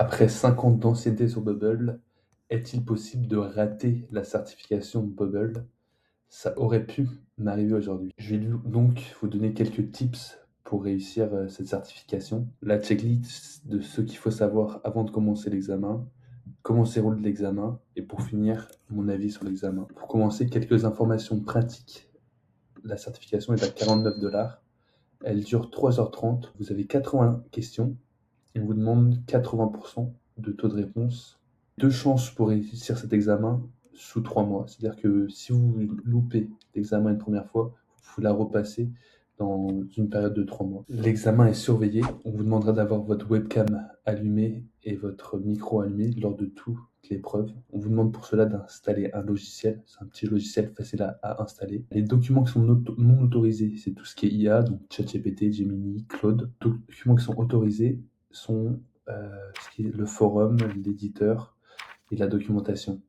Après 5 ans d'ancienneté sur Bubble, est-il possible de rater la certification Bubble? Ça aurait pu m'arriver aujourd'hui. Je vais donc vous donner quelques tips pour réussir cette certification. La checklist de ce qu'il faut savoir avant de commencer l'examen, comment se déroule l'examen et pour finir, mon avis sur l'examen. Pour commencer, quelques informations pratiques. La certification est à 49 $. Elle dure 3h30. Vous avez 80 questions. On vous demande 80% de taux de réponse. 2 chances pour réussir cet examen sous 3 mois. C'est-à-dire que si vous loupez l'examen une première fois, vous pouvez la repasser dans une période de 3 mois. L'examen est surveillé. On vous demandera d'avoir votre webcam allumée et votre micro allumé lors de toute l'épreuve. On vous demande pour cela d'installer un logiciel. C'est un petit logiciel facile à installer. Les documents qui sont non autorisés, c'est tout ce qui est IA, donc ChatGPT, Gemini, Claude. Documents qui sont autorisés sont ce qui est le forum, l'éditeur et la documentation.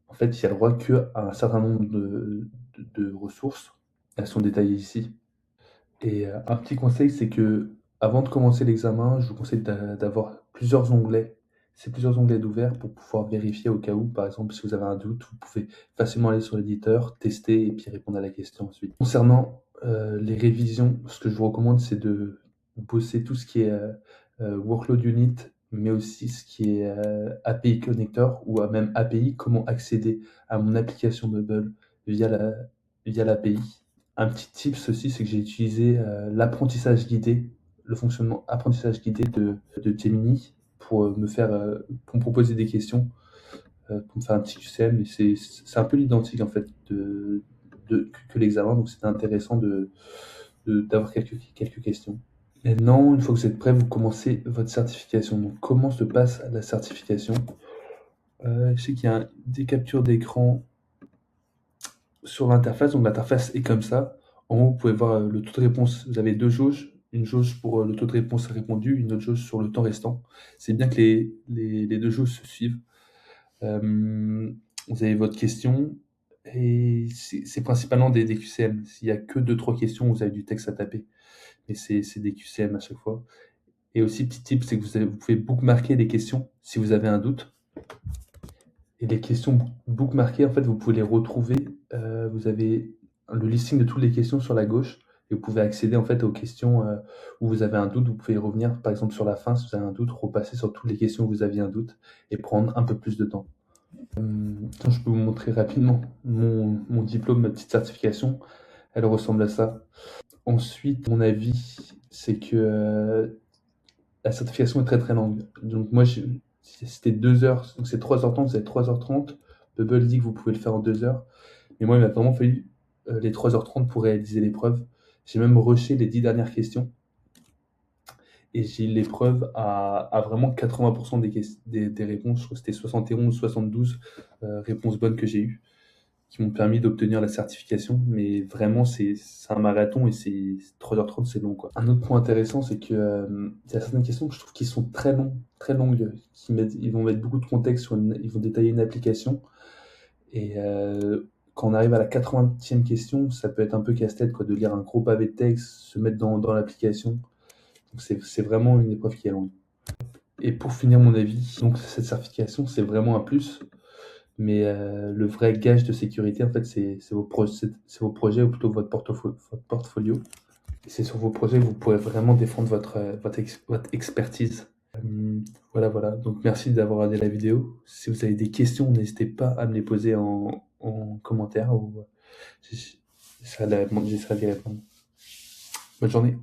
En fait, il y a le droit qu'à un certain nombre de ressources. Elles sont détaillées ici. Et un petit conseil, c'est que avant de commencer l'examen, je vous conseille d'avoir plusieurs onglets. C'est plusieurs onglets d'ouvert pour pouvoir vérifier au cas où. Par exemple, si vous avez un doute, vous pouvez facilement aller sur l'éditeur, tester et puis répondre à la question ensuite. Concernant les révisions, ce que je vous recommande, c'est de bosser tout ce qui est workload unit, mais aussi ce qui est API connector ou même API, comment accéder à mon application Bubble via l'API. Un petit tips aussi, c'est que j'ai utilisé l'apprentissage guidé, le fonctionnement apprentissage guidé de Gemini pour pour me proposer des questions, pour me faire un petit QCM. Et c'est un peu l'identique en fait que l'examen, donc c'était intéressant d'avoir quelques questions. Maintenant, une fois que vous êtes prêt, vous commencez votre certification. Donc, comment se passe la certification? Je sais qu'il y a des captures d'écran sur l'interface. Donc, l'interface est comme ça. En haut, vous pouvez voir le taux de réponse. Vous avez 2 jauges. Une jauge pour le taux de réponse répondu, une autre jauge sur le temps restant. C'est bien que les 2 jauges se suivent. Vous avez votre question et c'est principalement des QCM. S'il n'y a que 2-3 questions, vous avez du texte à taper. Mais c'est des QCM à chaque fois. Et aussi, petit tip, c'est que vous pouvez bookmarker les questions si vous avez un doute. Et les questions bookmarkées, en fait, vous pouvez les retrouver. Vous avez le listing de toutes les questions sur la gauche. Et vous pouvez accéder en fait aux questions où vous avez un doute. Vous pouvez y revenir, par exemple, sur la fin, si vous avez un doute, repasser sur toutes les questions où vous aviez un doute et prendre un peu plus de temps. Je peux vous montrer rapidement mon diplôme, ma petite certification. Elle ressemble à ça. Ensuite, mon avis, c'est que la certification est très très longue. Donc moi, c'était 2 heures, donc c'est 3h30, vous avez 3h30. Bubble dit que vous pouvez le faire en 2 heures. Mais moi, il m'a vraiment fallu les 3h30 pour réaliser l'épreuve. J'ai même rushé les 10 dernières questions. Et j'ai eu l'épreuve à vraiment 80% des réponses. Je crois que c'était 71 ou 72 réponses bonnes que j'ai eues, qui m'ont permis d'obtenir la certification. Mais vraiment, c'est un marathon et 3h30, c'est long, quoi. Un autre point intéressant, c'est que il y a certaines questions que je trouve qui sont très longues, ils vont mettre beaucoup de contexte, ils vont détailler une application. Et quand on arrive à la 80e question, ça peut être un peu casse-tête, quoi, de lire un gros pavé de texte, se mettre dans l'application. Donc c'est vraiment une épreuve qui est longue. Et pour finir mon avis, donc cette certification, c'est vraiment un plus. Mais le vrai gage de sécurité, en fait, c'est vos projets ou plutôt votre portfolio. Et c'est sur vos projets que vous pourrez vraiment défendre votre expertise. Voilà. Donc merci d'avoir regardé la vidéo. Si vous avez des questions, n'hésitez pas à me les poser en commentaire ou j'essaierai d'y répondre. Bonne journée.